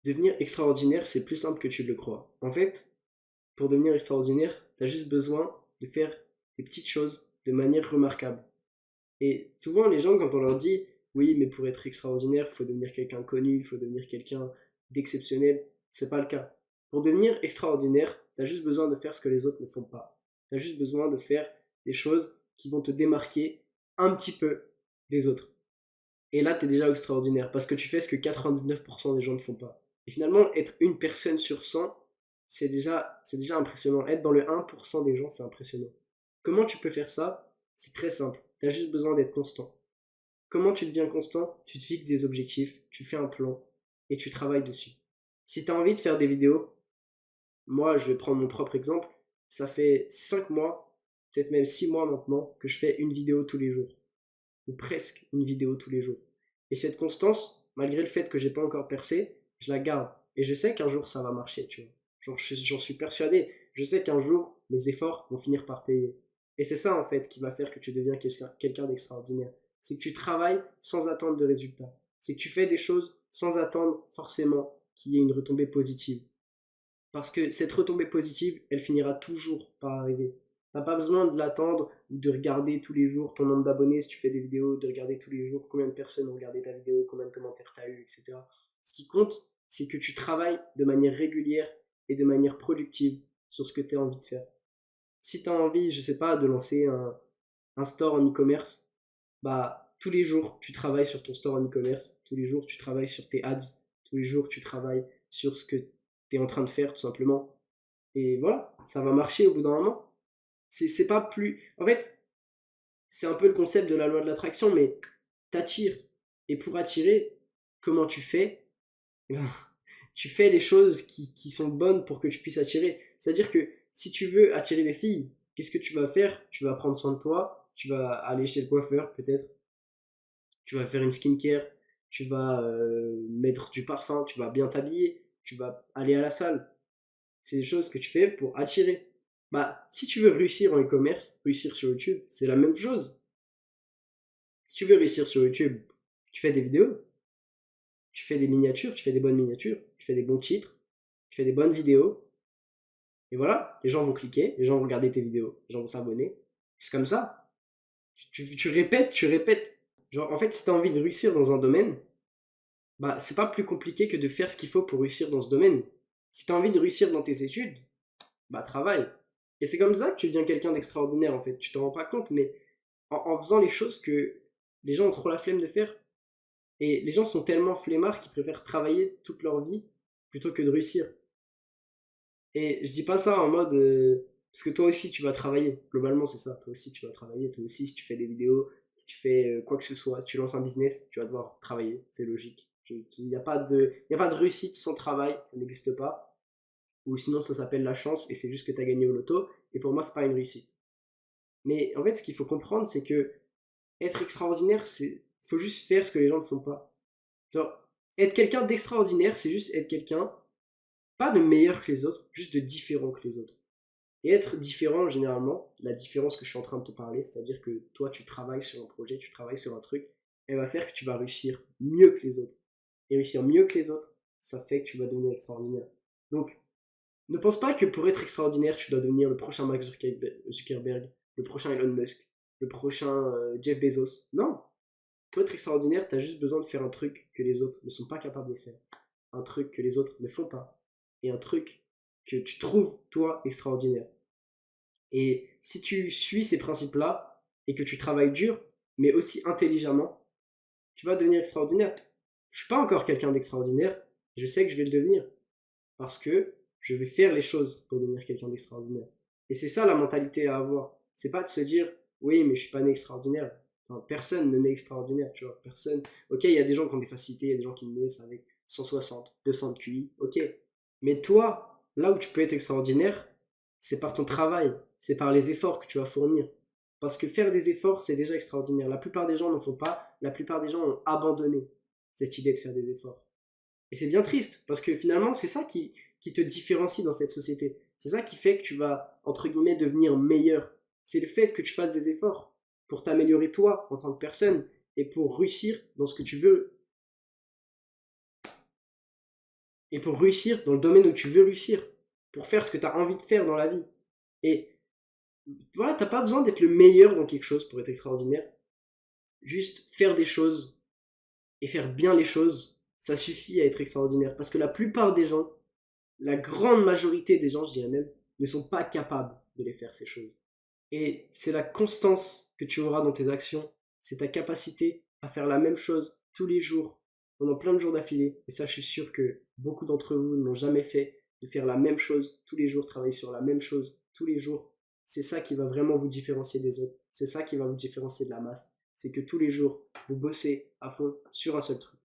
Devenir extraordinaire, c'est plus simple que tu le crois. En fait, pour devenir extraordinaire, tu as juste besoin de faire des petites choses de manière remarquable. Et souvent, les gens, quand on leur dit, oui, mais pour être extraordinaire, il faut devenir quelqu'un de connu, il faut devenir quelqu'un d'exceptionnel, c'est pas le cas. Pour devenir extraordinaire, tu as juste besoin de faire ce que les autres ne font pas. Tu as juste besoin de faire des choses qui vont te démarquer un petit peu des autres. Et là, tu es déjà extraordinaire parce que tu fais ce que 99% des gens ne font pas. Et finalement, être une personne sur 100, c'est déjà impressionnant. Être dans le 1% des gens, c'est impressionnant. Comment tu peux faire ça? C'est très simple. Tu as juste besoin d'être constant. Comment tu deviens constant? Tu te fixes des objectifs, tu fais un plan et tu travailles dessus. Si tu as envie de faire des vidéos, moi, je vais prendre mon propre exemple. Ça fait 5 mois, peut-être même 6 mois maintenant, que je fais une vidéo tous les jours ou presque une vidéo tous les jours. Et cette constance, malgré le fait que j'ai pas encore percé, je la garde. Et je sais qu'un jour ça va marcher, tu vois. J'en suis persuadé. Je sais qu'un jour mes efforts vont finir par payer. Et c'est ça en fait qui va faire que tu deviens quelqu'un d'extraordinaire. C'est que tu travailles sans attendre de résultats. C'est que tu fais des choses sans attendre forcément qu'il y ait une retombée positive. Parce que cette retombée positive, elle finira toujours par arriver. T'as pas besoin de l'attendre ou de regarder tous les jours ton nombre d'abonnés si tu fais des vidéos, de regarder tous les jours combien de personnes ont regardé ta vidéo, combien de commentaires t'as eu, etc. Ce qui compte, c'est que tu travailles de manière régulière et de manière productive sur ce que tu as envie de faire. Si tu as envie, je sais pas, de lancer un store en e-commerce, bah tous les jours tu travailles sur ton store en e-commerce, tous les jours tu travailles sur tes ads, tous les jours tu travailles sur ce que tu es en train de faire tout simplement. Et voilà, ça va marcher au bout d'un moment. C'est pas plus. En fait, c'est un peu le concept de la loi de l'attraction, mais t'attires. Et pour attirer, comment tu fais? Eh ben, tu fais les choses qui sont bonnes pour que tu puisses attirer. C'est-à-dire que si tu veux attirer des filles, qu'est-ce que tu vas faire? Tu vas prendre soin de toi, tu vas aller chez le coiffeur peut-être, tu vas faire une skincare, tu vas mettre du parfum, tu vas bien t'habiller, tu vas aller à la salle. C'est des choses que tu fais pour attirer. Bah, si tu veux réussir en e-commerce, réussir sur YouTube, c'est la même chose. Si tu veux réussir sur YouTube, tu fais des vidéos, tu fais des miniatures, tu fais des bonnes miniatures, tu fais des bons titres, tu fais des bonnes vidéos, et voilà, les gens vont cliquer, les gens vont regarder tes vidéos, les gens vont s'abonner. C'est comme ça. Tu répètes, tu répètes. Genre, en fait, si tu as envie de réussir dans un domaine, bah, c'est pas plus compliqué que de faire ce qu'il faut pour réussir dans ce domaine. Si tu as envie de réussir dans tes études, bah travaille. Et c'est comme ça que tu deviens quelqu'un d'extraordinaire en fait. Tu t'en rends pas compte, mais en faisant les choses que les gens ont trop la flemme de faire. Et les gens sont tellement flemmards qu'ils préfèrent travailler toute leur vie plutôt que de réussir. Et je dis pas ça en mode parce que toi aussi tu vas travailler. Globalement c'est ça. Toi aussi tu vas travailler. Toi aussi si tu fais des vidéos, si tu fais quoi que ce soit, si tu lances un business, tu vas devoir travailler. C'est logique. Il n'y a pas de réussite sans travail. Ça n'existe pas. Ou sinon ça s'appelle la chance et c'est juste que tu as gagné au loto. Et pour moi, c'est pas une réussite. Mais en fait, ce qu'il faut comprendre, c'est que être extraordinaire, c'est faut juste faire ce que les gens ne font pas. Genre, être quelqu'un d'extraordinaire, c'est juste être quelqu'un, pas de meilleur que les autres, juste de différent que les autres. Et être différent, généralement, la différence que je suis en train de te parler, c'est-à-dire que toi, tu travailles sur un projet, tu travailles sur un truc, elle va faire que tu vas réussir mieux que les autres. Et réussir mieux que les autres, ça fait que tu vas devenir extraordinaire. Donc, ne pense pas que pour être extraordinaire, tu dois devenir le prochain Mark Zuckerberg, le prochain Elon Musk, le prochain Jeff Bezos. Non, pour être extraordinaire, tu as juste besoin de faire un truc que les autres ne sont pas capables de faire. Un truc que les autres ne font pas. Et un truc que tu trouves, toi, extraordinaire. Et si tu suis ces principes-là et que tu travailles dur, mais aussi intelligemment, tu vas devenir extraordinaire. Je suis pas encore quelqu'un d'extraordinaire, je sais que je vais le devenir parce que je vais faire les choses pour devenir quelqu'un d'extraordinaire. Et c'est ça la mentalité à avoir. C'est pas de se dire, oui, mais je suis pas né extraordinaire. Enfin, personne ne naît extraordinaire, tu vois. Personne. Ok, il y a des gens qui ont des facilités, il y a des gens qui naissent avec 160, 200 de QI, ok. Mais toi, là où tu peux être extraordinaire, c'est par ton travail, c'est par les efforts que tu vas fournir. Parce que faire des efforts, c'est déjà extraordinaire. La plupart des gens n'en font pas, la plupart des gens ont abandonné cette idée de faire des efforts. Et c'est bien triste, parce que finalement, c'est ça qui te différencie dans cette société. C'est ça qui fait que tu vas, entre guillemets, devenir meilleur. C'est le fait que tu fasses des efforts pour t'améliorer toi en tant que personne et pour réussir dans ce que tu veux et pour réussir dans le domaine où tu veux réussir, pour faire ce que tu as envie de faire dans la vie. Et voilà, t'as pas besoin d'être le meilleur dans quelque chose pour être extraordinaire. Juste faire des choses et faire bien les choses, ça suffit à être extraordinaire. Parce que la plupart des gens, la grande majorité des gens, je dirais même, ne sont pas capables de les faire, ces choses. Et c'est la constance que tu auras dans tes actions, c'est ta capacité à faire la même chose tous les jours, pendant plein de jours d'affilée. Et ça, je suis sûr que beaucoup d'entre vous n'ont jamais fait, de faire la même chose tous les jours, travailler sur la même chose tous les jours. C'est ça qui va vraiment vous différencier des autres. C'est ça qui va vous différencier de la masse. C'est que tous les jours, vous bossez à fond sur un seul truc.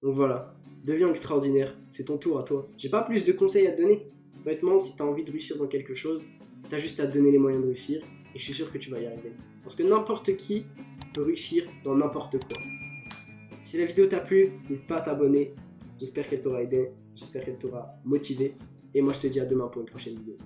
Donc voilà, deviens extraordinaire, c'est ton tour à toi. J'ai pas plus de conseils à te donner. Honnêtement, si tu as envie de réussir dans quelque chose, tu as juste à te donner les moyens de réussir et je suis sûr que tu vas y arriver. Parce que n'importe qui peut réussir dans n'importe quoi. Si la vidéo t'a plu, n'hésite pas à t'abonner. J'espère qu'elle t'aura aidé, j'espère qu'elle t'aura motivé. Et moi je te dis à demain pour une prochaine vidéo.